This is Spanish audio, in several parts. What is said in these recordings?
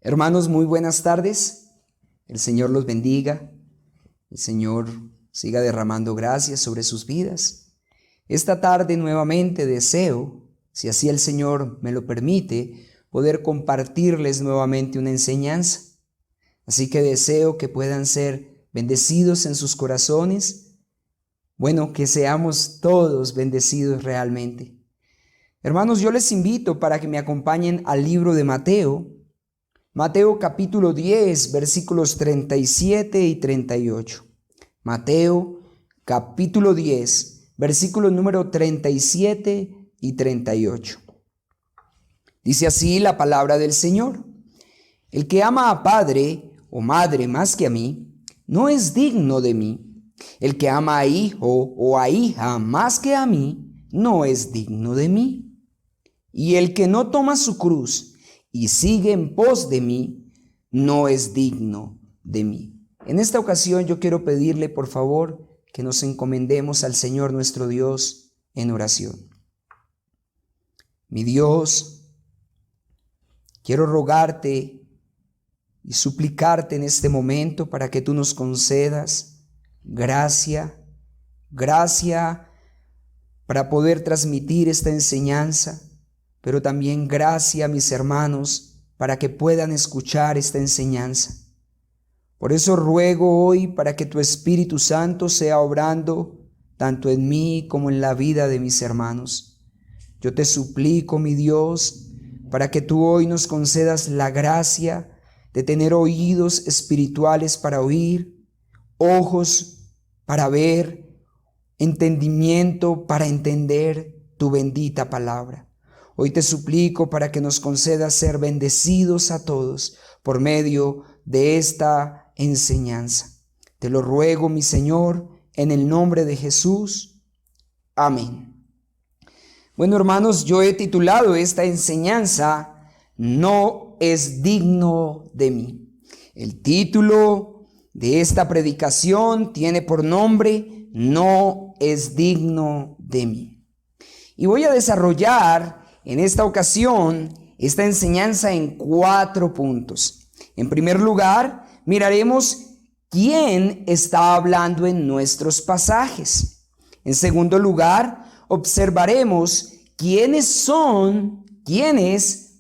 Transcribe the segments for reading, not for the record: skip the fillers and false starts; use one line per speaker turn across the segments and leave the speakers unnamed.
Hermanos, muy buenas tardes. El Señor los bendiga. El Señor siga derramando gracias sobre sus vidas. Esta tarde nuevamente deseo, si así el Señor me lo permite, poder compartirles nuevamente una enseñanza. Así que deseo que puedan ser bendecidos en sus corazones. Bueno, que seamos todos bendecidos realmente. Hermanos, yo les invito para que me acompañen al libro de Mateo. Mateo capítulo 10, versículos 37 y 38. Mateo capítulo 10, versículos número 37 y 38. Dice así la palabra del Señor: El que ama a padre o madre más que a mí, no es digno de mí. El que ama a hijo o a hija más que a mí, no es digno de mí. Y el que no toma su cruz y sigue en pos de mí, no es digno de mí. En esta ocasión yo quiero pedirle, por favor, que nos encomendemos al Señor nuestro Dios en oración. Mi Dios, quiero rogarte y suplicarte en este momento para que tú nos concedas gracia para poder transmitir esta enseñanza, pero también gracia a mis hermanos para que puedan escuchar esta enseñanza. Por eso ruego hoy para que tu Espíritu Santo sea obrando tanto en mí como en la vida de mis hermanos. Yo te suplico, mi Dios, para que tú hoy nos concedas la gracia de tener oídos espirituales para oír, ojos para ver, entendimiento para entender tu bendita palabra. Hoy te suplico para que nos concedas ser bendecidos a todos por medio de esta enseñanza. Te lo ruego, mi Señor, en el nombre de Jesús. Amén. Bueno, hermanos, yo he titulado esta enseñanza "No es digno de mí". El título de esta predicación tiene por nombre "No es digno de mí". Y voy a desarrollar en esta ocasión esta enseñanza en 4 puntos. En primer lugar, miraremos quién está hablando en nuestros pasajes. En segundo lugar, observaremos quiénes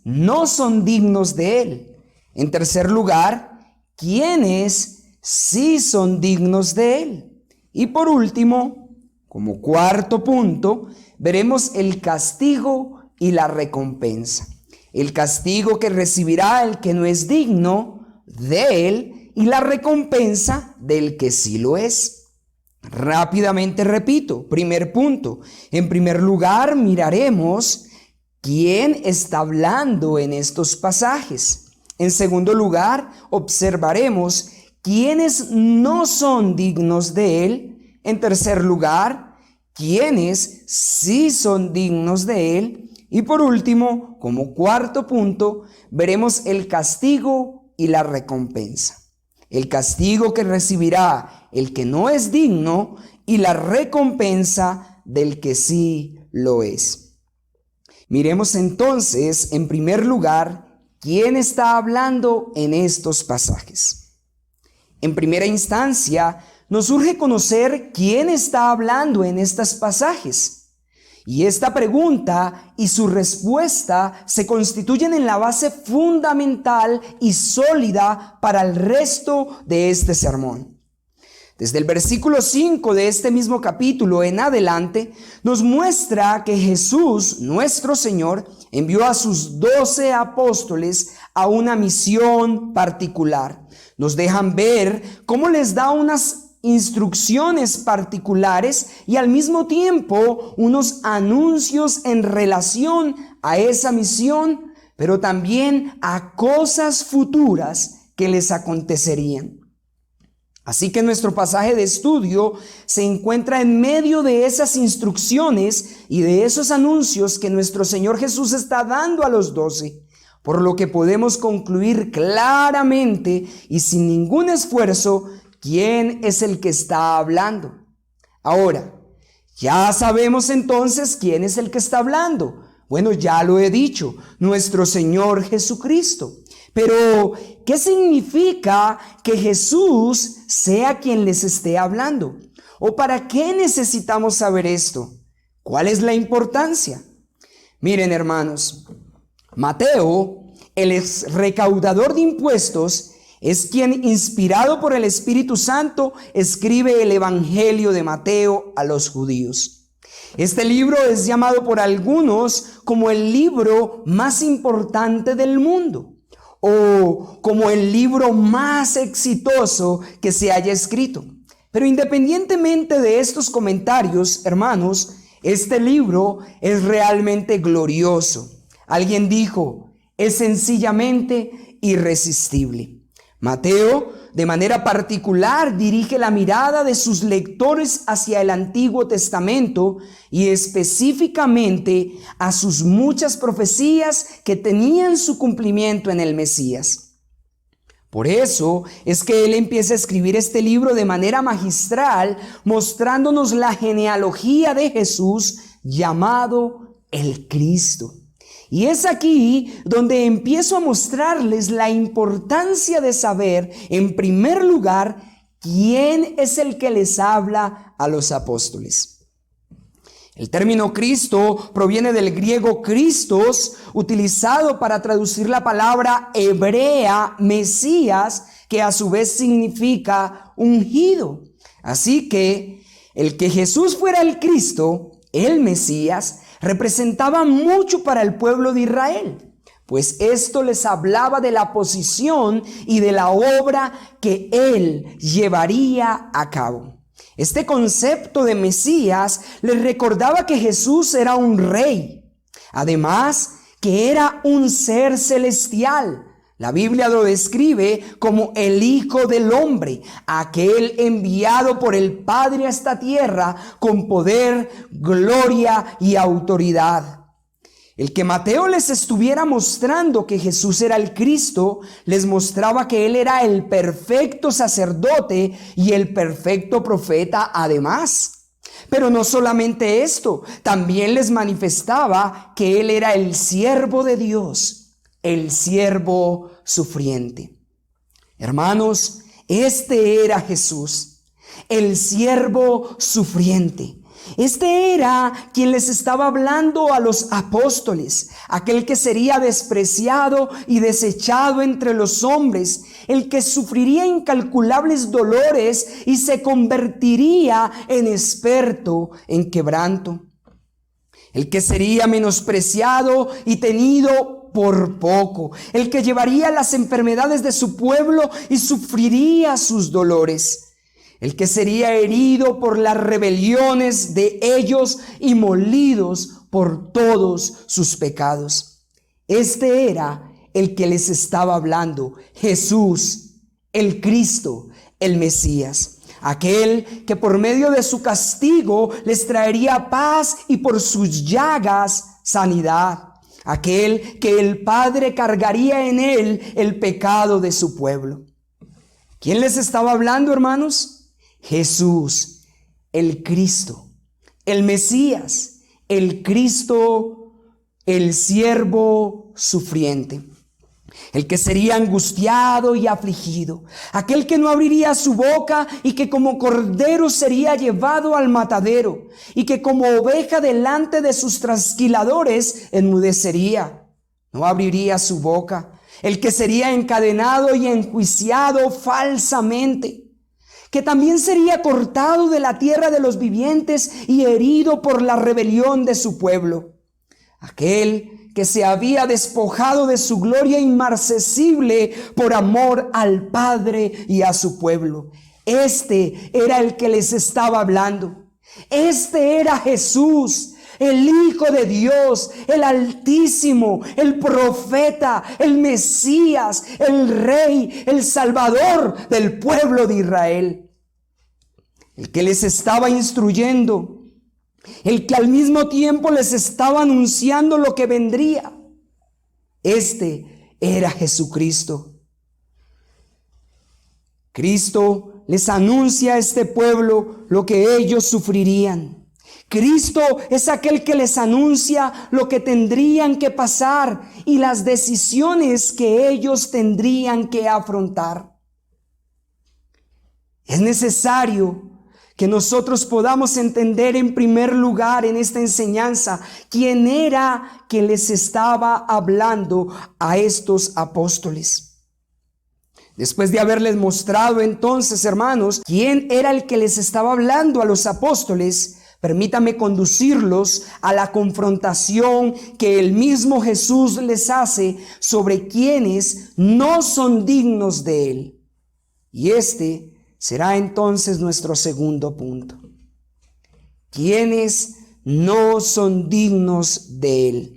no son dignos de él. En tercer lugar, quiénes sí son dignos de él. Y por último, como cuarto punto, veremos el castigo y la recompensa. El castigo que recibirá el que no es digno de él y la recompensa del que sí lo es. Rápidamente repito, primer punto. En primer lugar, miraremos quién está hablando en estos pasajes. En segundo lugar, observaremos quiénes no son dignos de él. En tercer lugar, quiénes sí son dignos de él. Y por último, como cuarto punto, veremos el castigo y la recompensa. El castigo que recibirá el que no es digno y la recompensa del que sí lo es. Miremos entonces, en primer lugar, quién está hablando en estos pasajes. En primera instancia, nos urge conocer quién está hablando en estos pasajes. Y esta pregunta y su respuesta se constituyen en la base fundamental y sólida para el resto de este sermón. Desde el versículo 5 de este mismo capítulo en adelante, nos muestra que Jesús, nuestro Señor, envió a sus 12 apóstoles a una misión particular. Nos dejan ver cómo les da unas instrucciones particulares y al mismo tiempo unos anuncios en relación a esa misión, pero también a cosas futuras que les acontecerían. Así que nuestro pasaje de estudio se encuentra en medio de esas instrucciones y de esos anuncios que nuestro Señor Jesús está dando a los 12, por lo que podemos concluir claramente y sin ningún esfuerzo quién es el que está hablando. Ahora, ya sabemos entonces quién es el que está hablando. Bueno, ya lo he dicho, nuestro Señor Jesucristo. Pero, ¿qué significa que Jesús sea quien les esté hablando? ¿O para qué necesitamos saber esto? ¿Cuál es la importancia? Miren, hermanos, Mateo, el ex recaudador de impuestos, es quien, inspirado por el Espíritu Santo, escribe el Evangelio de Mateo a los judíos. Este libro es llamado por algunos como el libro más importante del mundo, o como el libro más exitoso que se haya escrito. Pero independientemente de estos comentarios, hermanos, este libro es realmente glorioso. Alguien dijo, es sencillamente irresistible. Mateo, de manera particular, dirige la mirada de sus lectores hacia el Antiguo Testamento y específicamente a sus muchas profecías que tenían su cumplimiento en el Mesías. Por eso es que él empieza a escribir este libro de manera magistral, mostrándonos la genealogía de Jesús llamado el Cristo. Y es aquí donde empiezo a mostrarles la importancia de saber, en primer lugar, quién es el que les habla a los apóstoles. El término Cristo proviene del griego Christos, utilizado para traducir la palabra hebrea Mesías, que a su vez significa ungido. Así que el que Jesús fuera el Cristo, el Mesías, representaba mucho para el pueblo de Israel, pues esto les hablaba de la posición y de la obra que él llevaría a cabo. Este concepto de Mesías les recordaba que Jesús era un rey, además que era un ser celestial. La Biblia lo describe como el Hijo del Hombre, aquel enviado por el Padre a esta tierra con poder, gloria y autoridad. El que Mateo les estuviera mostrando que Jesús era el Cristo, les mostraba que Él era el perfecto sacerdote y el perfecto profeta además. Pero no solamente esto, también les manifestaba que Él era el siervo de Dios, el siervo sufriente. Hermanos, este era Jesús, el siervo sufriente. Este era quien les estaba hablando a los apóstoles, aquel que sería despreciado y desechado entre los hombres, el que sufriría incalculables dolores y se convertiría en experto en quebranto, el que sería menospreciado y tenido por poco, el que llevaría las enfermedades de su pueblo y sufriría sus dolores, el que sería herido por las rebeliones de ellos y molidos por todos sus pecados. Este era el que les estaba hablando, Jesús, el Cristo, el Mesías. Aquel que por medio de su castigo les traería paz y por sus llagas sanidad. Aquel que el Padre cargaría en él el pecado de su pueblo. ¿Quién les estaba hablando, hermanos? Jesús, el Cristo, el Mesías, el Cristo, el siervo sufriente. El que sería angustiado y afligido, aquel que no abriría su boca y que como cordero sería llevado al matadero y que como oveja delante de sus trasquiladores enmudecería, no abriría su boca. El que sería encadenado y enjuiciado falsamente, que también sería cortado de la tierra de los vivientes y herido por la rebelión de su pueblo. Aquel que se había despojado de su gloria inmarcesible por amor al Padre y a su pueblo. Este era el que les estaba hablando. Este era Jesús, el Hijo de Dios, el Altísimo, el profeta, el Mesías, el Rey, el Salvador del pueblo de Israel. El que les estaba instruyendo, el que al mismo tiempo les estaba anunciando lo que vendría. Este era Jesucristo. Cristo les anuncia a este pueblo lo que ellos sufrirían. Cristo es aquel que les anuncia lo que tendrían que pasar y las decisiones que ellos tendrían que afrontar. Es necesario que nosotros podamos entender en primer lugar en esta enseñanza quién era que les estaba hablando a estos apóstoles. Después de haberles mostrado entonces, hermanos, quién era el que les estaba hablando a los apóstoles, permítame conducirlos a la confrontación que el mismo Jesús les hace sobre quienes no son dignos de Él. Y este será entonces nuestro segundo punto. Quienes no son dignos de Él.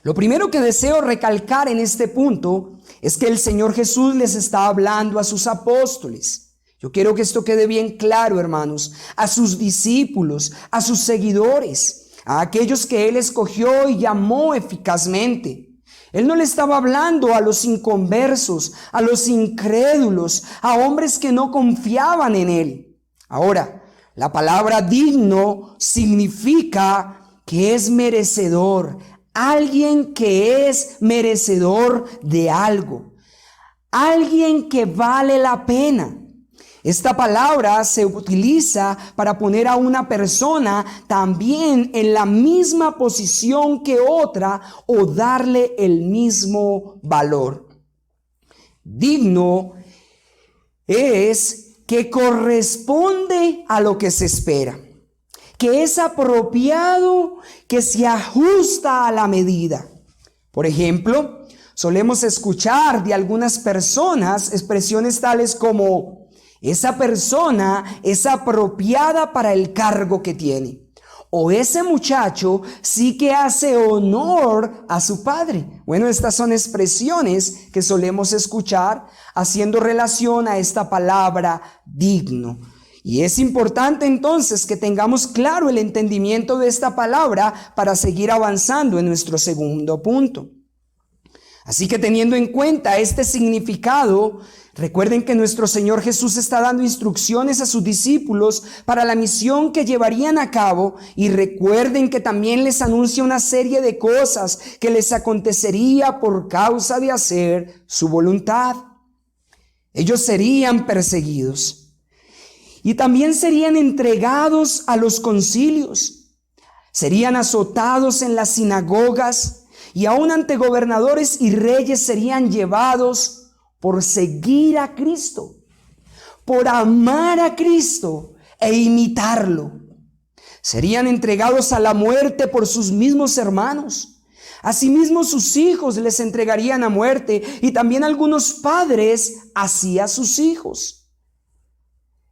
Lo primero que deseo recalcar en este punto es que el Señor Jesús les está hablando a sus apóstoles. Yo quiero que esto quede bien claro, hermanos, a sus discípulos, a sus seguidores, a aquellos que Él escogió y llamó eficazmente. Él no le estaba hablando a los inconversos, a los incrédulos, a hombres que no confiaban en Él. Ahora, la palabra digno significa que es merecedor, alguien que es merecedor de algo, alguien que vale la pena. Esta palabra se utiliza para poner a una persona también en la misma posición que otra o darle el mismo valor. Digno es que corresponde a lo que se espera, que es apropiado, que se ajusta a la medida. Por ejemplo, solemos escuchar de algunas personas expresiones tales como: esa persona es apropiada para el cargo que tiene. O ese muchacho sí que hace honor a su padre. Bueno, estas son expresiones que solemos escuchar haciendo relación a esta palabra digno. Y es importante entonces que tengamos claro el entendimiento de esta palabra para seguir avanzando en nuestro segundo punto. Así que teniendo en cuenta este significado, recuerden que nuestro Señor Jesús está dando instrucciones a sus discípulos para la misión que llevarían a cabo, y recuerden que también les anuncia una serie de cosas que les acontecería por causa de hacer su voluntad. Ellos serían perseguidos y también serían entregados a los concilios, serían azotados en las sinagogas, y aún ante gobernadores y reyes serían llevados por seguir a Cristo, por amar a Cristo e imitarlo. Serían entregados a la muerte por sus mismos hermanos. Asimismo, sus hijos les entregarían a muerte, y también algunos padres hacia sus hijos.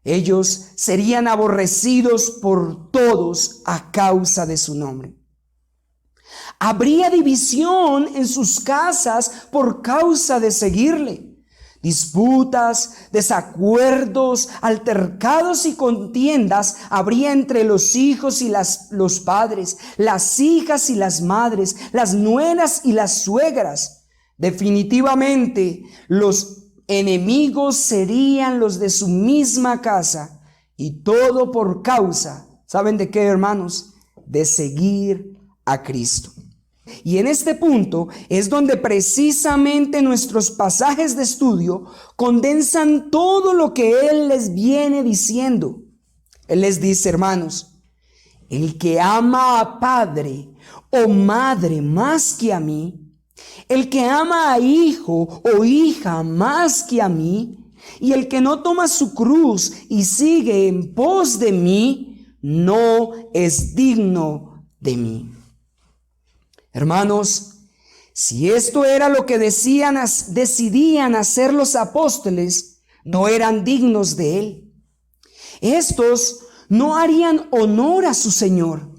Ellos serían aborrecidos por todos a causa de su nombre. Habría división en sus casas por causa de seguirle. Disputas, desacuerdos, altercados y contiendas habría entre los hijos y los padres, las hijas y las madres, las nueras y las suegras. Definitivamente, los enemigos serían los de su misma casa, y todo por causa, ¿saben de qué, hermanos? De seguir a Cristo. Y en este punto es donde precisamente nuestros pasajes de estudio condensan todo lo que Él les viene diciendo. Él les dice, hermanos, el que ama a padre o madre más que a mí, el que ama a hijo o hija más que a mí, y el que no toma su cruz y sigue en pos de mí, no es digno de mí. Hermanos, si esto era lo que decidían hacer los apóstoles, no eran dignos de Él. Estos no harían honor a su Señor,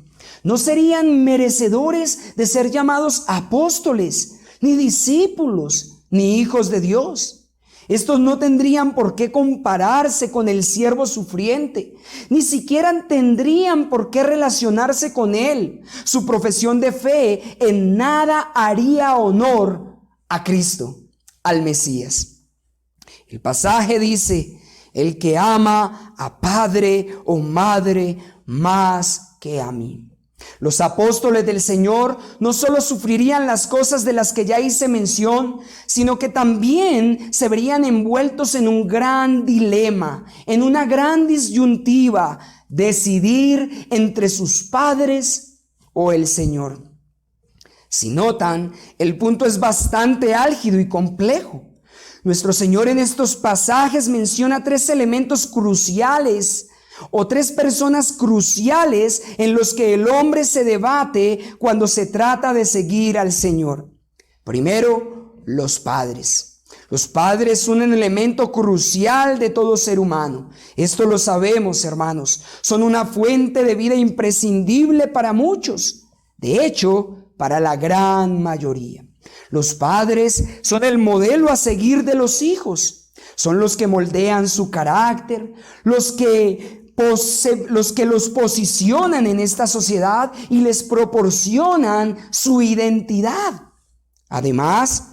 no serían merecedores de ser llamados apóstoles, ni discípulos, ni hijos de Dios. Estos no tendrían por qué compararse con el siervo sufriente, ni siquiera tendrían por qué relacionarse con él. Su profesión de fe en nada haría honor a Cristo, al Mesías. El pasaje dice: el que ama a padre o madre más que a mí. Los apóstoles del Señor no solo sufrirían las cosas de las que ya hice mención, sino que también se verían envueltos en un gran dilema, en una gran disyuntiva, decidir entre sus padres o el Señor. Si notan, el punto es bastante álgido y complejo. Nuestro Señor en estos pasajes menciona tres elementos cruciales o tres personas cruciales en los que el hombre se debate cuando se trata de seguir al Señor. Primero, los padres. Los padres son un elemento crucial de todo ser humano. Esto lo sabemos, hermanos. Son una fuente de vida imprescindible para muchos. De hecho, para la gran mayoría. Los padres son el modelo a seguir de los hijos. Son los que moldean su carácter, los que los posicionan en esta sociedad y les proporcionan su identidad. Además,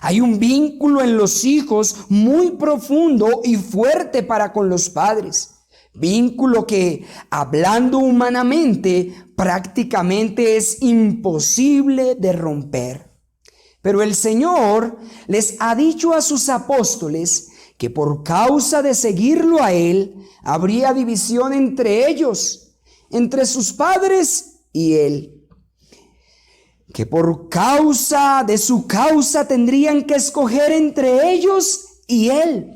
hay un vínculo en los hijos muy profundo y fuerte para con los padres. Vínculo que, hablando humanamente, prácticamente es imposible de romper. Pero el Señor les ha dicho a sus apóstoles que por causa de seguirlo a Él, habría división entre ellos, entre sus padres y Él. Que por causa de su causa tendrían que escoger entre ellos y Él.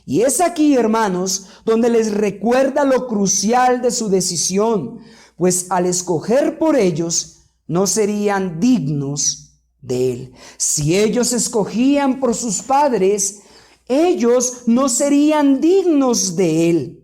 Y es aquí, hermanos, donde les recuerda lo crucial de su decisión, pues al escoger por ellos, no serían dignos de Él. Si ellos escogían por sus padres, ellos no serían dignos de Él.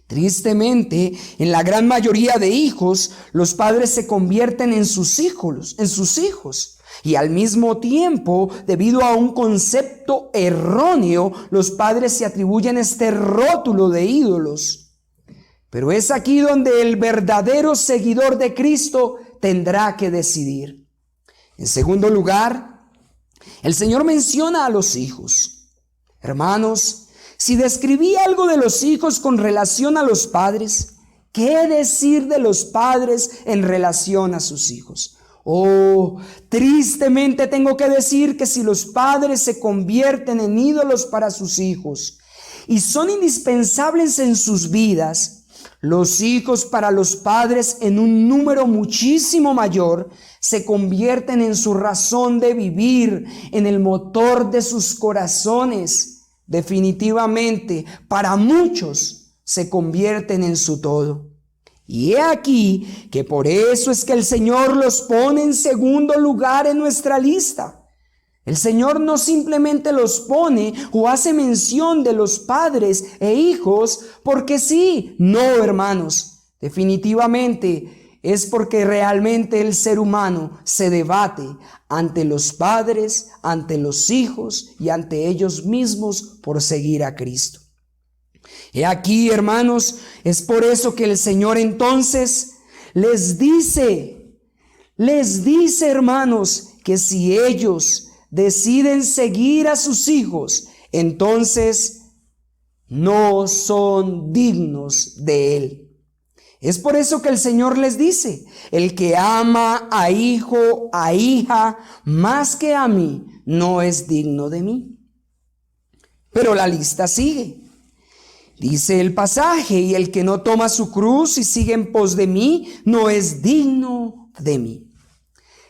Tristemente, en la gran mayoría de hijos, los padres se convierten en sus hijos. Y al mismo tiempo, debido a un concepto erróneo, los padres se atribuyen este rótulo de ídolos. Pero es aquí donde el verdadero seguidor de Cristo tendrá que decidir. En segundo lugar, el Señor menciona a los hijos. Hermanos, si describí algo de los hijos con relación a los padres, ¿qué decir de los padres en relación a sus hijos? Oh, tristemente tengo que decir que si los padres se convierten en ídolos para sus hijos y son indispensables en sus vidas, los hijos para los padres en un número muchísimo mayor se convierten en su razón de vivir, en el motor de sus corazones. Definitivamente, para muchos se convierten en su todo. Y he aquí que por eso es que el Señor los pone en segundo lugar en nuestra lista. El Señor no simplemente los pone o hace mención de los padres e hijos porque sí. No, hermanos, definitivamente es porque realmente el ser humano se debate ante los padres, ante los hijos y ante ellos mismos por seguir a Cristo. He aquí, hermanos, es por eso que el Señor entonces les dice, hermanos, que si ellos deciden seguir a sus hijos, entonces no son dignos de Él. Es por eso que el Señor les dice, el que ama a hijo, a hija, más que a mí, no es digno de mí. Pero la lista sigue. Dice el pasaje, y el que no toma su cruz y sigue en pos de mí, no es digno de mí.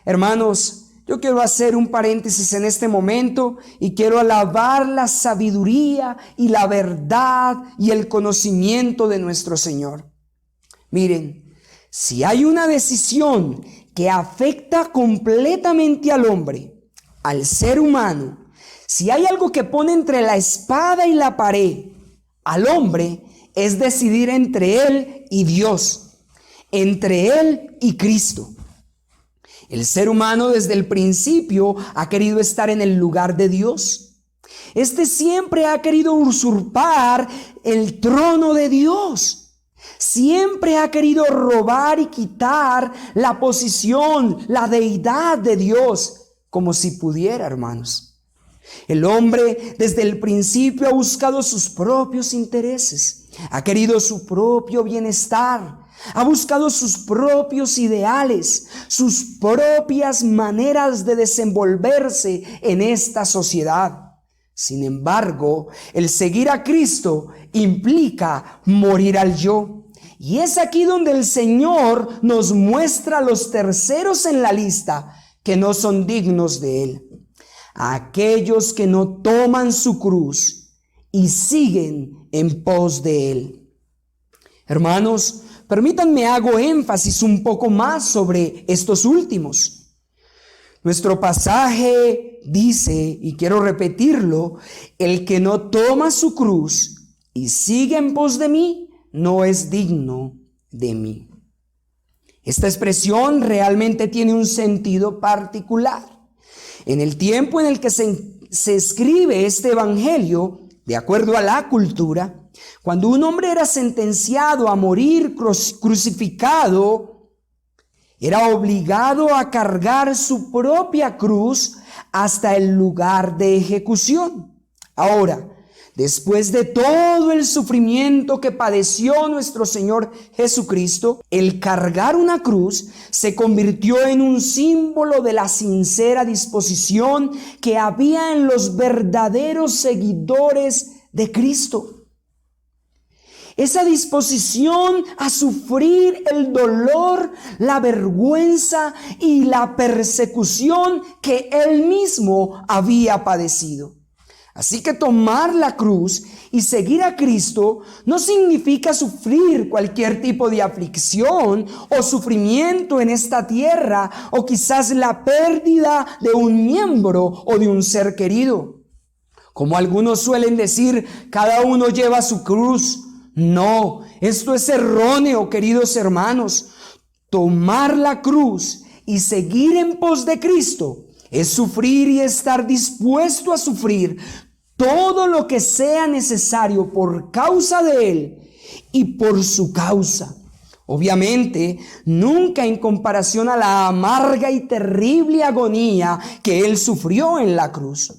Hermanos, yo quiero hacer un paréntesis en este momento y quiero alabar la sabiduría y la verdad y el conocimiento de nuestro Señor. Miren, si hay una decisión que afecta completamente al hombre, al ser humano, si hay algo que pone entre la espada y la pared al hombre, es decidir entre él y Dios, entre él y Cristo. El ser humano desde el principio ha querido estar en el lugar de Dios. Este siempre ha querido usurpar el trono de Dios. Siempre ha querido robar y quitar la posición, la deidad de Dios, como si pudiera, hermanos. El hombre desde el principio ha buscado sus propios intereses, ha querido su propio bienestar, Ha buscado sus propios ideales, sus propias maneras de desenvolverse en esta sociedad. Sin embargo, el seguir a Cristo implica morir al yo. Y es aquí donde el Señor nos muestra a los terceros en la lista que no son dignos de Él. A aquellos que no toman su cruz y siguen en pos de Él. Hermanos, permítanme hago énfasis un poco más sobre estos últimos. Nuestro pasaje dice, y quiero repetirlo, el que no toma su cruz y sigue en pos de mí, no es digno de mí. Esta expresión realmente tiene un sentido particular. En el tiempo en el que se escribe este evangelio, de acuerdo a la cultura, cuando un hombre era sentenciado a morir crucificado, era obligado a cargar su propia cruz hasta el lugar de ejecución. Ahora, después de todo el sufrimiento que padeció nuestro Señor Jesucristo, el cargar una cruz se convirtió en un símbolo de la sincera disposición que había en los verdaderos seguidores de Cristo. Esa disposición a sufrir el dolor, la vergüenza y la persecución que Él mismo había padecido. Así que tomar la cruz y seguir a Cristo no significa sufrir cualquier tipo de aflicción o sufrimiento en esta tierra, o quizás la pérdida de un miembro o de un ser querido. Como algunos suelen decir, cada uno lleva su cruz. No, esto es erróneo, queridos hermanos. Tomar la cruz y seguir en pos de Cristo es sufrir y estar dispuesto a sufrir todo lo que sea necesario por causa de Él y por su causa. Obviamente, nunca en comparación a la amarga y terrible agonía que Él sufrió en la cruz.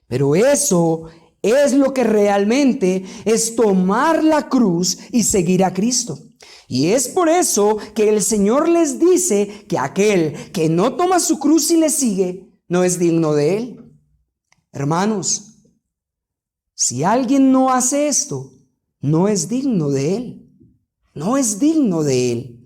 Pero eso es lo que realmente es tomar la cruz y seguir a Cristo. Y es por eso que el Señor les dice que aquel que no toma su cruz y le sigue, no es digno de Él. Hermanos, si alguien no hace esto, no es digno de Él. No es digno de Él.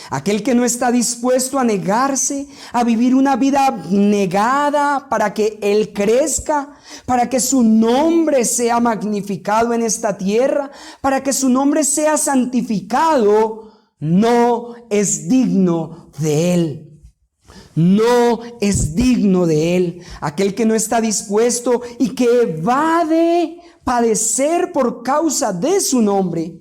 Aquel que no está dispuesto a negarse, a vivir una vida negada para que Él crezca, para que su nombre sea magnificado en esta tierra, para que su nombre sea santificado, no es digno de Él. No es digno de Él. Aquel que no está dispuesto y que evade padecer por causa de su nombre,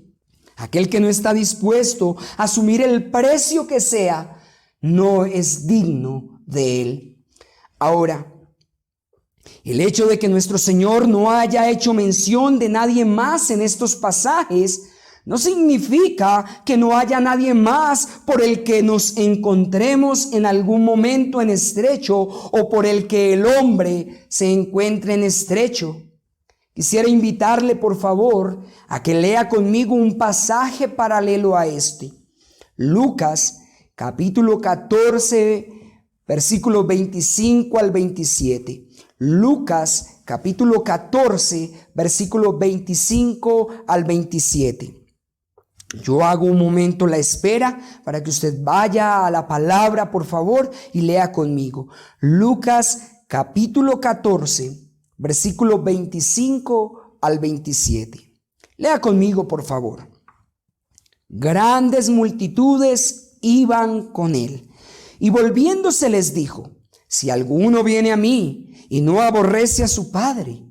aquel que no está dispuesto a asumir el precio que sea, no es digno de Él. Ahora, el hecho de que nuestro Señor no haya hecho mención de nadie más en estos pasajes no significa que no haya nadie más por el que nos encontremos en algún momento en estrecho o por el que el hombre se encuentre en estrecho. Quisiera invitarle, por favor, a que lea conmigo un pasaje paralelo a este. Lucas, capítulo 14, versículos 25 al 27. Lucas, capítulo 14, versículos 25 al 27. Yo hago un momento la espera para que usted vaya a la palabra, por favor, y lea conmigo. Lucas, capítulo 14, versículos 25 al 27. Lea conmigo, por favor. Grandes multitudes iban con él, y volviéndose les dijo: si alguno viene a mí y no aborrece a su padre,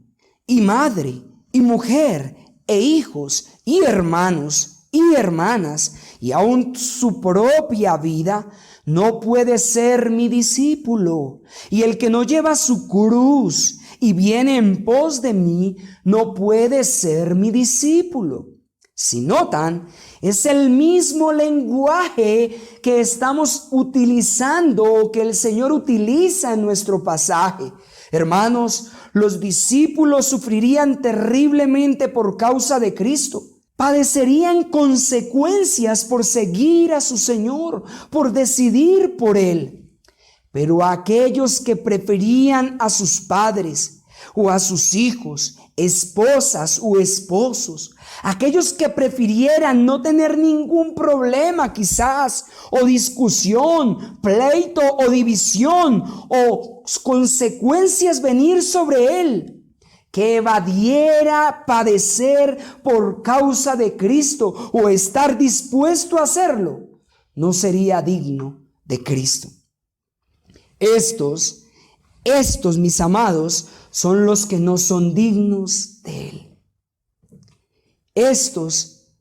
y madre, y mujer, e hijos, y hermanos, y hermanas, y aun su propia vida, no puede ser mi discípulo. Y el que no lleva su cruz y viene en pos de mí, no puede ser mi discípulo. Si notan, es el mismo lenguaje que estamos utilizando o que el Señor utiliza en nuestro pasaje. Hermanos, los discípulos sufrirían terriblemente por causa de Cristo. padecerían consecuencias por seguir a su Señor, por decidir por Él. Pero aquellos que preferían a sus padres o a sus hijos, esposas o esposos, aquellos que prefirieran no tener ningún problema quizás, o discusión, pleito o división, o consecuencias venir sobre él, que evadiera padecer por causa de Cristo o estar dispuesto a hacerlo, no sería digno de Cristo. Estos, mis amados, son los que no son dignos de Él. Estos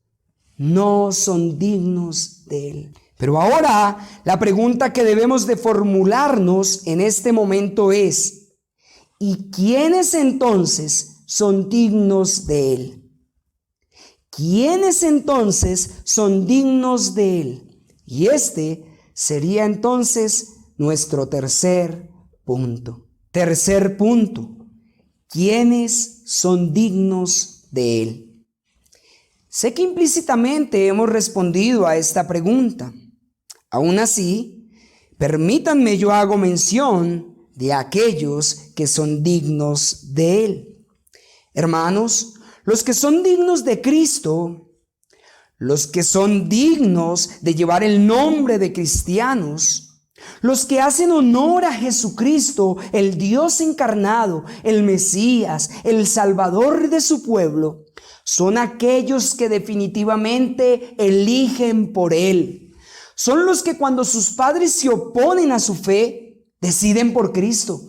no son dignos de Él. Pero ahora la pregunta que debemos de formularnos en este momento es: ¿y quiénes entonces son dignos de Él? ¿Quiénes entonces son dignos de Él? Y este sería entonces nuestro tercer punto. Tercer punto: ¿quiénes son dignos de Él? Sé que implícitamente hemos respondido a esta pregunta. Aún así, permítanme yo hago mención de aquellos que son dignos de Él. Hermanos, los que son dignos de Cristo, los que son dignos de llevar el nombre de cristianos, los que hacen honor a Jesucristo, el Dios encarnado, el Mesías, el Salvador de su pueblo, son aquellos que definitivamente eligen por Él. Son los que cuando sus padres se oponen a su fe, deciden por Cristo.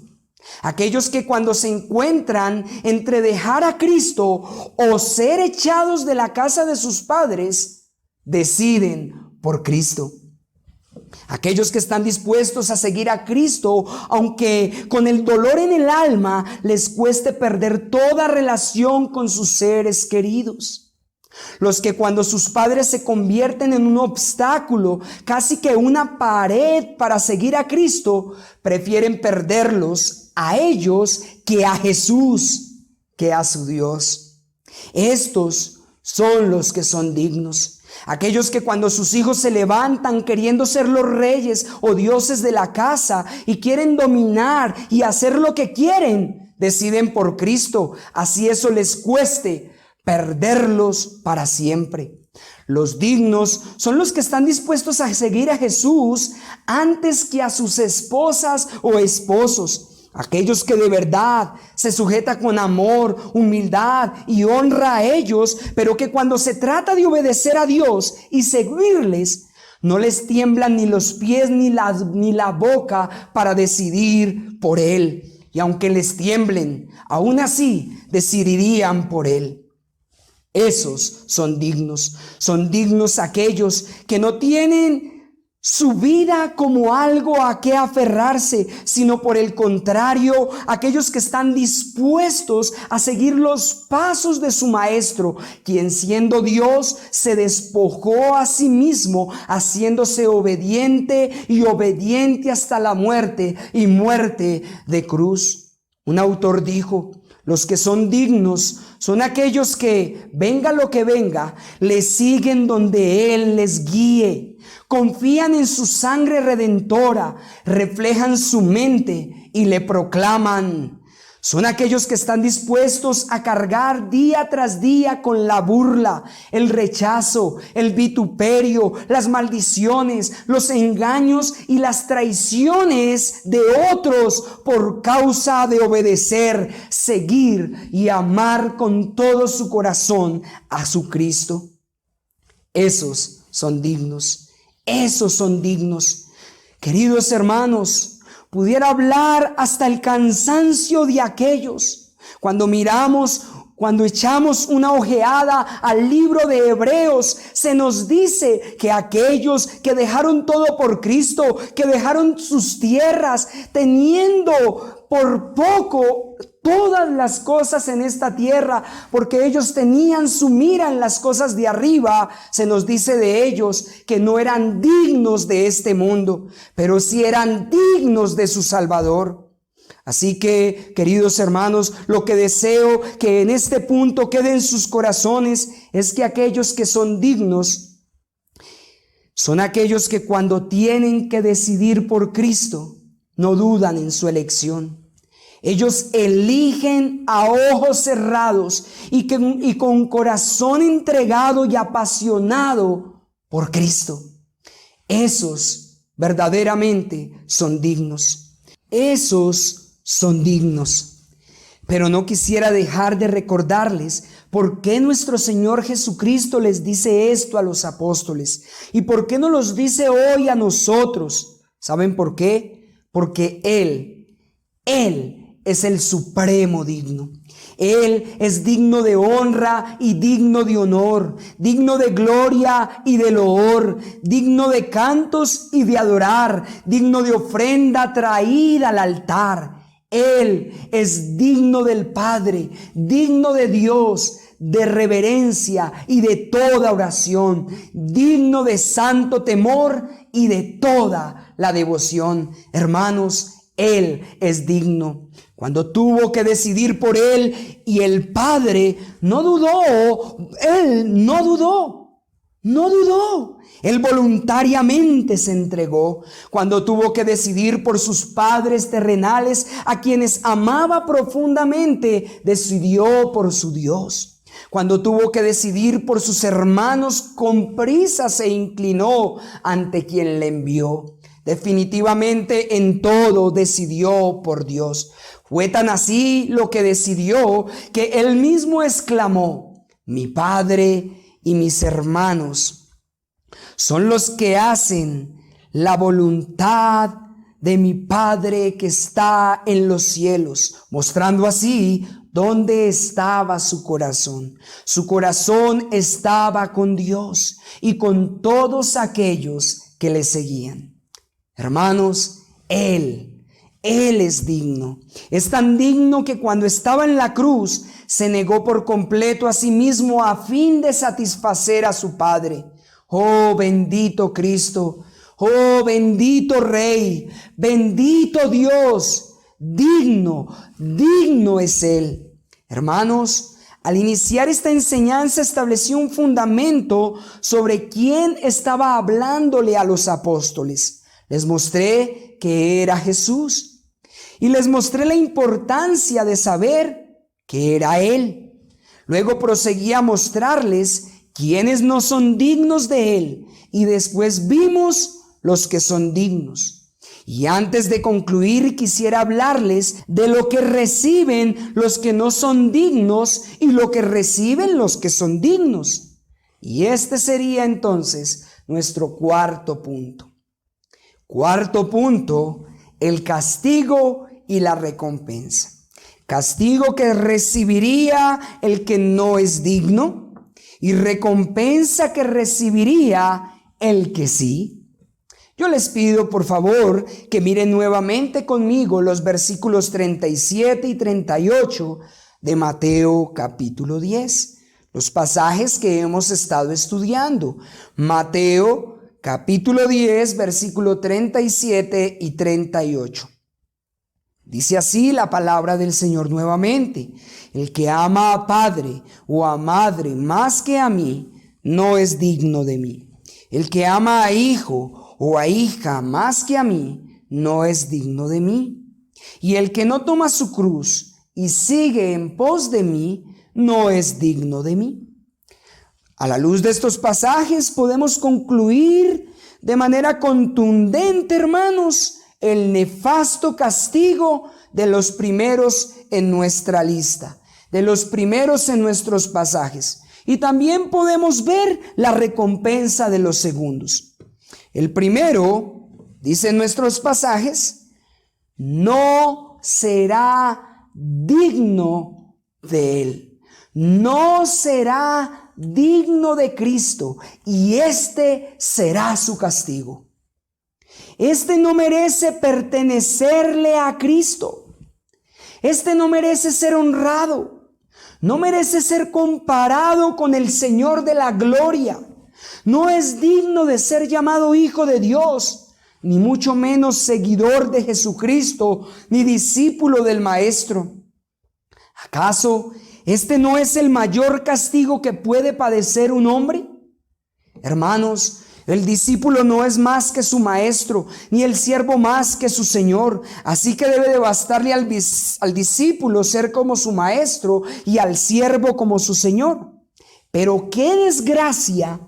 Aquellos que cuando se encuentran entre dejar a Cristo o ser echados de la casa de sus padres, deciden por Cristo. Aquellos que están dispuestos a seguir a Cristo, aunque con el dolor en el alma les cueste perder toda relación con sus seres queridos. Los que cuando sus padres se convierten en un obstáculo, casi que una pared para seguir a Cristo, prefieren perderlos a ellos que a Jesús, que a su Dios. Estos son los que son dignos. Aquellos que cuando sus hijos se levantan queriendo ser los reyes o dioses de la casa y quieren dominar y hacer lo que quieren, deciden por Cristo, así eso les cueste perderlos para siempre. Los dignos son los que están dispuestos a seguir a Jesús antes que a sus esposas o esposos. Aquellos que de verdad se sujetan con amor, humildad y honra a ellos, pero que cuando se trata de obedecer a Dios y seguirles, no les tiemblan ni los pies ni la boca para decidir por Él. Y aunque les tiemblen, aún así decidirían por Él. Esos son dignos aquellos que no tienen su vida como algo a que aferrarse, sino por el contrario, aquellos que están dispuestos a seguir los pasos de su Maestro, quien siendo Dios se despojó a sí mismo, haciéndose obediente y obediente hasta la muerte y muerte de cruz. Un autor dijo: los que son dignos son aquellos que, venga lo que venga, le siguen donde Él les guíe. Confían en su sangre redentora, reflejan su mente y le proclaman. Son aquellos que están dispuestos a cargar día tras día con la burla, el rechazo, el vituperio, las maldiciones, los engaños y las traiciones de otros por causa de obedecer, seguir y amar con todo su corazón a su Cristo. Esos son dignos. Esos son dignos. Queridos hermanos, pudiera hablar hasta el cansancio de aquellos. Cuando echamos una ojeada al libro de Hebreos, se nos dice que aquellos que dejaron todo por Cristo, que dejaron sus tierras, teniendo por poco todas las cosas en esta tierra, porque ellos tenían su mira en las cosas de arriba, se nos dice de ellos que no eran dignos de este mundo, pero sí eran dignos de su Salvador. Así que, queridos hermanos, lo que deseo que en este punto quede en sus corazones es que aquellos que son dignos son aquellos que cuando tienen que decidir por Cristo, no dudan en su elección. Ellos eligen a ojos cerrados y con corazón entregado y apasionado por Cristo. Esos verdaderamente son dignos. Esos son dignos. Pero no quisiera dejar de recordarles por qué nuestro Señor Jesucristo les dice esto a los apóstoles y por qué no los dice hoy a nosotros. ¿Saben por qué? Porque Él es el supremo digno. Él es digno de honra y digno de honor, digno de gloria y de loor, digno de cantos y de adorar, digno de ofrenda traída al altar. Él es digno del Padre, digno de Dios, de reverencia y de toda oración, digno de santo temor y de toda la devoción. Hermanos, Él es digno. Cuando tuvo que decidir por Él y el Padre no dudó, Él no dudó. Él voluntariamente se entregó. Cuando tuvo que decidir por sus padres terrenales, a quienes amaba profundamente, decidió por su Dios. Cuando tuvo que decidir por sus hermanos, con prisa se inclinó ante quien le envió. Definitivamente en todo decidió por Dios. Fue tan así lo que decidió que él mismo exclamó: mi Padre y mis hermanos son los que hacen la voluntad de mi Padre que está en los cielos, mostrando así dónde estaba su corazón. Su corazón estaba con Dios y con todos aquellos que le seguían. Hermanos, Él es digno. Es tan digno que cuando estaba en la cruz se negó por completo a sí mismo a fin de satisfacer a su Padre. Oh, bendito Cristo. Oh, bendito Rey. Bendito Dios. Digno es Él. Hermanos, al iniciar esta enseñanza estableció un fundamento sobre quién estaba hablándole a los apóstoles. Les mostré que era Jesús y les mostré la importancia de saber que era Él. Luego proseguí a mostrarles quiénes no son dignos de Él y después vimos los que son dignos. Y antes de concluir quisiera hablarles de lo que reciben los que no son dignos y lo que reciben los que son dignos. Y este sería entonces nuestro cuarto punto. Cuarto punto, el castigo y la recompensa. Castigo que recibiría el que no es digno y recompensa que recibiría el que sí. Yo les pido por favor que miren nuevamente conmigo los versículos 37 y 38 de Mateo capítulo 10. Los pasajes que hemos estado estudiando. Mateo capítulo 10, versículo 37 y 38. Dice así la palabra del Señor nuevamente: el que ama a padre o a madre más que a mí, no es digno de mí. El que ama a hijo o a hija más que a mí, no es digno de mí. Y el que no toma su cruz y sigue en pos de mí, no es digno de mí. A la luz de estos pasajes podemos concluir de manera contundente, hermanos, el nefasto castigo de los primeros en nuestra lista, de los primeros en nuestros pasajes. Y también podemos ver la recompensa de los segundos. El primero, dice en nuestros pasajes, no será digno de Él. No será digno de Cristo, y este será su castigo. Este no merece pertenecerle a Cristo. Este no merece ser honrado. No merece ser comparado con el Señor de la gloria. No es digno de ser llamado hijo de Dios, ni mucho menos seguidor de Jesucristo, ni discípulo del Maestro. ¿Acaso ¿Este no es el mayor castigo que puede padecer un hombre? Hermanos, el discípulo no es más que su maestro, ni el siervo más que su señor. Así que debe de bastarle al discípulo ser como su maestro y al siervo como su señor. Pero qué desgracia,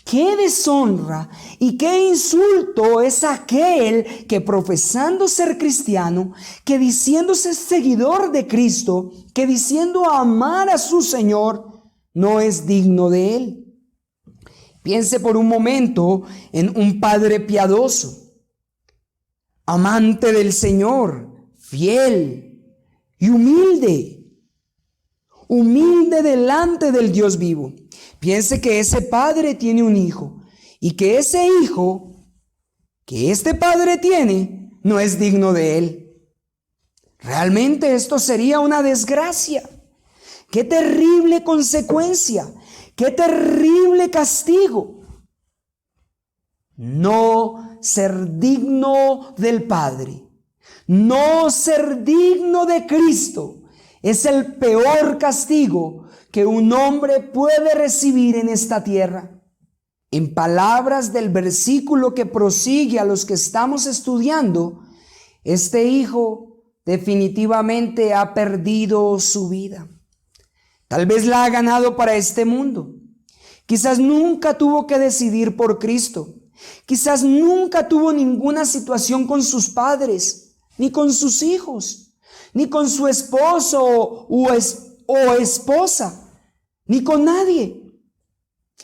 qué deshonra y qué insulto es aquel que, profesando ser cristiano, que diciéndose seguidor de Cristo, que diciendo amar a su Señor, no es digno de él. Piense por un momento en un padre piadoso, amante del Señor, fiel y humilde delante del Dios vivo. Piense que ese padre tiene un hijo y que ese hijo que este padre tiene no es digno de él. Realmente esto sería una desgracia. ¡Qué terrible consecuencia! ¡Qué terrible castigo! No ser digno del Padre, no ser digno de Cristo, es el peor castigo que un hombre puede recibir en esta tierra. En palabras del versículo que prosigue a los que estamos estudiando, este hijo definitivamente ha perdido su vida. Tal vez la ha ganado para este mundo. Quizás nunca tuvo que decidir por Cristo. Quizás nunca tuvo ninguna situación con sus padres, ni con sus hijos, ni con su esposo o esposa, ni con nadie.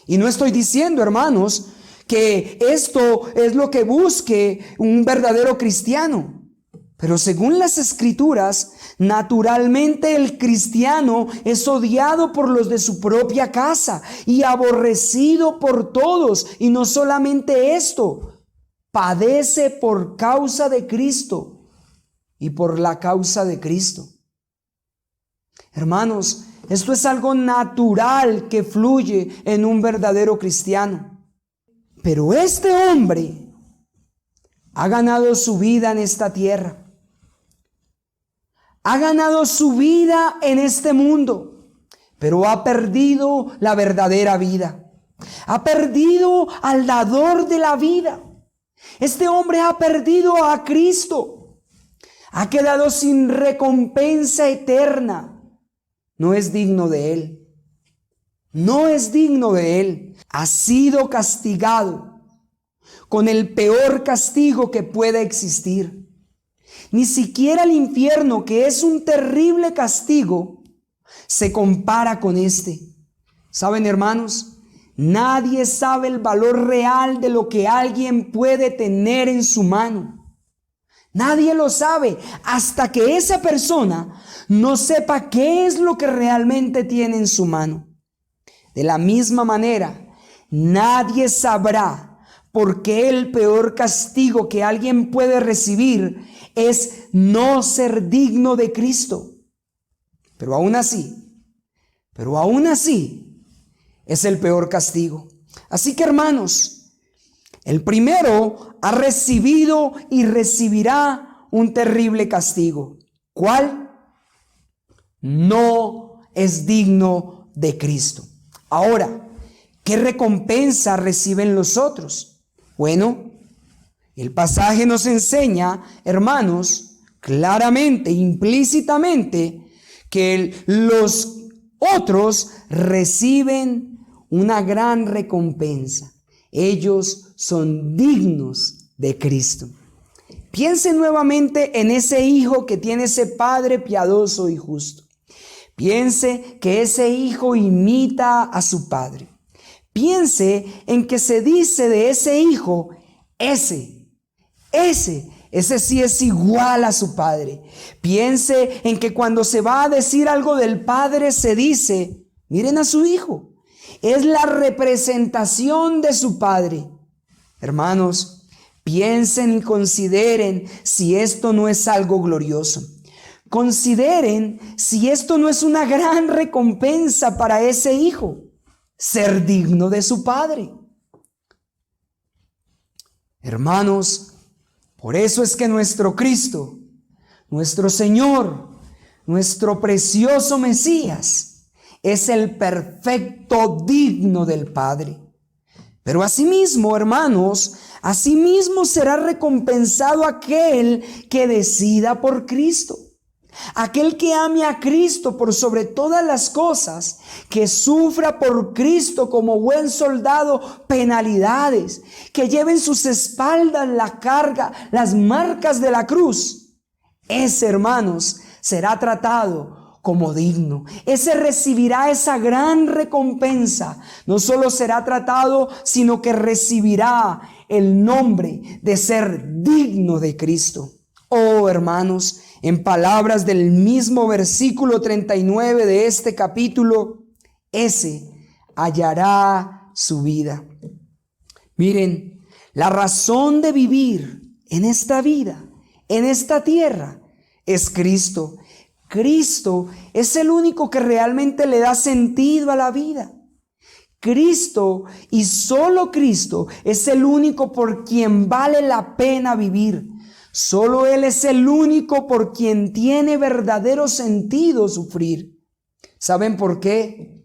Y no estoy diciendo, hermanos, que esto es lo que busque un verdadero cristiano. Pero según las Escrituras, naturalmente el cristiano es odiado por los de su propia casa y aborrecido por todos. Y no solamente esto, padece por causa de Cristo y por la causa de Cristo. Hermanos, esto es algo natural que fluye en un verdadero cristiano. Pero este hombre ha ganado su vida en esta tierra. Ha ganado su vida en este mundo, pero ha perdido la verdadera vida. Ha perdido al dador de la vida. Este hombre ha perdido a Cristo. Ha quedado sin recompensa eterna. No es digno de él. No es digno de él. Ha sido castigado con el peor castigo que pueda existir. Ni siquiera el infierno, que es un terrible castigo, se compara con este. ¿Saben, hermanos? Nadie sabe el valor real de lo que alguien puede tener en su mano. Nadie lo sabe hasta que esa persona no sepa qué es lo que realmente tiene en su mano. De la misma manera, nadie sabrá por qué el peor castigo que alguien puede recibir es no ser digno de Cristo. Pero aún así, es el peor castigo. Así que, hermanos, el primero ha recibido y recibirá un terrible castigo. ¿Cuál? No es digno de Cristo. Ahora, ¿qué recompensa reciben los otros? Bueno, el pasaje nos enseña, hermanos, claramente, implícitamente, que los otros reciben una gran recompensa. Ellos son dignos de Cristo. Piensen nuevamente en ese hijo que tiene ese padre piadoso y justo. Piense que ese hijo imita a su padre. Piense en que se dice de ese hijo, ese sí es igual a su padre. Piense en que cuando se va a decir algo del padre se dice, miren a su hijo, es la representación de su padre. Hermanos, piensen y consideren si esto no es algo glorioso. Consideren si esto no es una gran recompensa para ese hijo, ser digno de su padre. Hermanos, por eso es que nuestro Cristo, nuestro Señor, nuestro precioso Mesías, es el perfecto digno del Padre. Pero asimismo, hermanos, asimismo será recompensado aquel que decida por Cristo. Aquel que ame a Cristo por sobre todas las cosas, que sufra por Cristo como buen soldado penalidades, que lleve en sus espaldas la carga, las marcas de la cruz. Ese, hermanos, será tratado como digno. Ese recibirá esa gran recompensa. No solo será tratado, sino que recibirá el nombre de ser digno de Cristo. Oh, hermanos, en palabras del mismo versículo 39 de este capítulo, ese hallará su vida. Miren, la razón de vivir en esta vida, en esta tierra, es Cristo. Cristo es el único que realmente le da sentido a la vida. Cristo y solo Cristo es el único por quien vale la pena vivir. Solo Él es el único por quien tiene verdadero sentido sufrir. ¿Saben por qué?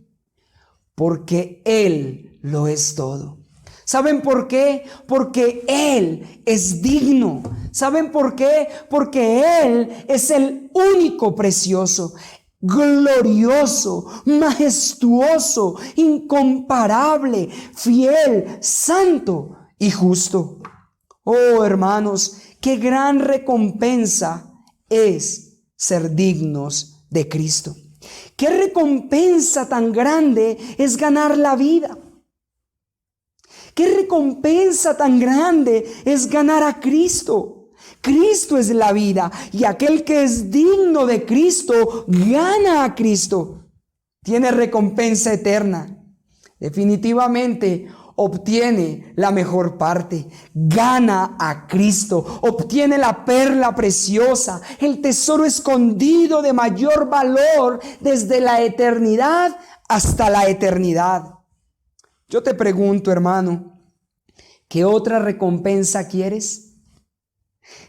Porque Él lo es todo. ¿Saben por qué? Porque Él es digno. ¿Saben por qué? Porque Él es el único precioso, glorioso, majestuoso, incomparable, fiel, santo y justo. Oh, hermanos, qué gran recompensa es ser dignos de Cristo. Qué recompensa tan grande es ganar la vida. Qué recompensa tan grande es ganar a Cristo. Cristo es la vida y aquel que es digno de Cristo gana a Cristo. Tiene recompensa eterna. Definitivamente obtiene la mejor parte, gana a Cristo, obtiene la perla preciosa, el tesoro escondido de mayor valor desde la eternidad hasta la eternidad. Yo te pregunto, hermano, ¿qué otra recompensa quieres?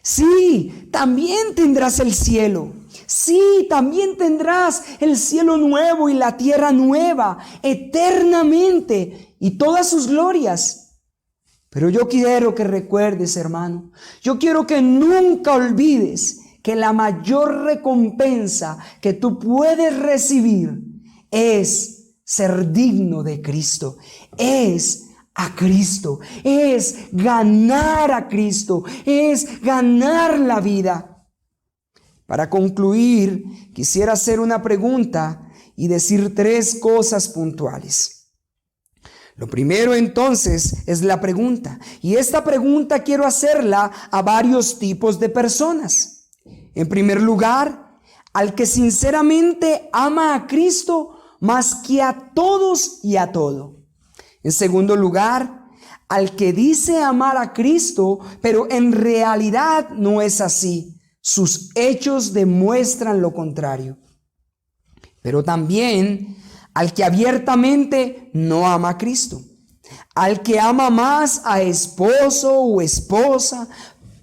Sí, también tendrás el cielo. Sí, también tendrás el cielo nuevo y la tierra nueva, eternamente, y todas sus glorias. Pero yo quiero que recuerdes, hermano, yo quiero que nunca olvides que la mayor recompensa que tú puedes recibir es ser digno de Cristo, es a Cristo, es ganar a Cristo, es ganar la vida. Para concluir, quisiera hacer una pregunta y decir 3 cosas puntuales. Lo primero entonces es la pregunta, y esta pregunta quiero hacerla a varios tipos de personas. En primer lugar, al que sinceramente ama a Cristo más que a todos y a todo. En segundo lugar, al que dice amar a Cristo, pero en realidad no es así. Sus hechos demuestran lo contrario. Pero también al que abiertamente no ama a Cristo. Al que ama más a esposo o esposa,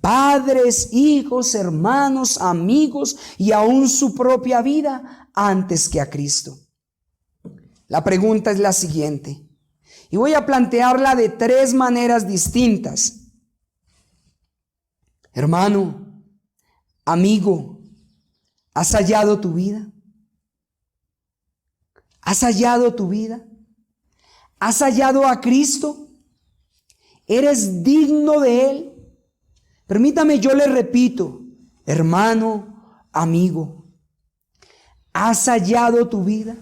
padres, hijos, hermanos, amigos y aún su propia vida antes que a Cristo. La pregunta es la siguiente, y voy a plantearla de 3 maneras distintas. Hermano, amigo, ¿has hallado tu vida? ¿Has hallado tu vida? ¿Has hallado a Cristo? ¿Eres digno de Él? Permítame, yo le repito, hermano, amigo, ¿has hallado tu vida?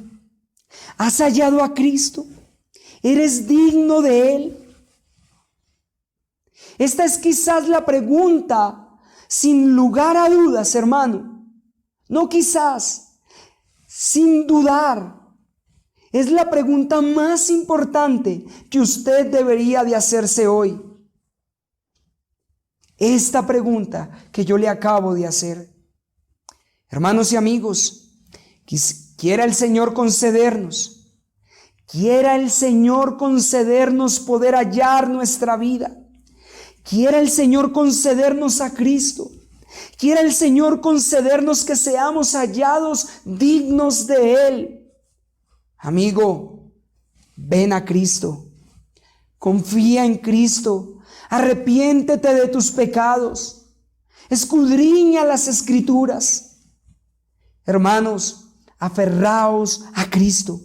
¿Has hallado a Cristo? ¿Eres digno de Él? Esta es quizás la pregunta sin lugar a dudas, hermano. No quizás, sin dudar. Es la pregunta más importante que usted debería de hacerse hoy. Esta pregunta que yo le acabo de hacer. Hermanos y amigos, quiera el Señor concedernos poder hallar nuestra vida. Quiera el Señor concedernos a Cristo. Quiera el Señor concedernos que seamos hallados dignos de Él. Amigo, ven a Cristo, confía en Cristo, arrepiéntete de tus pecados, escudriña las Escrituras. Hermanos, aferraos a Cristo,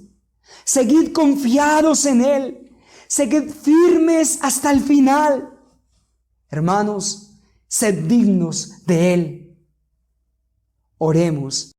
seguid confiados en Él, seguid firmes hasta el final. Hermanos, sed dignos de Él. Oremos.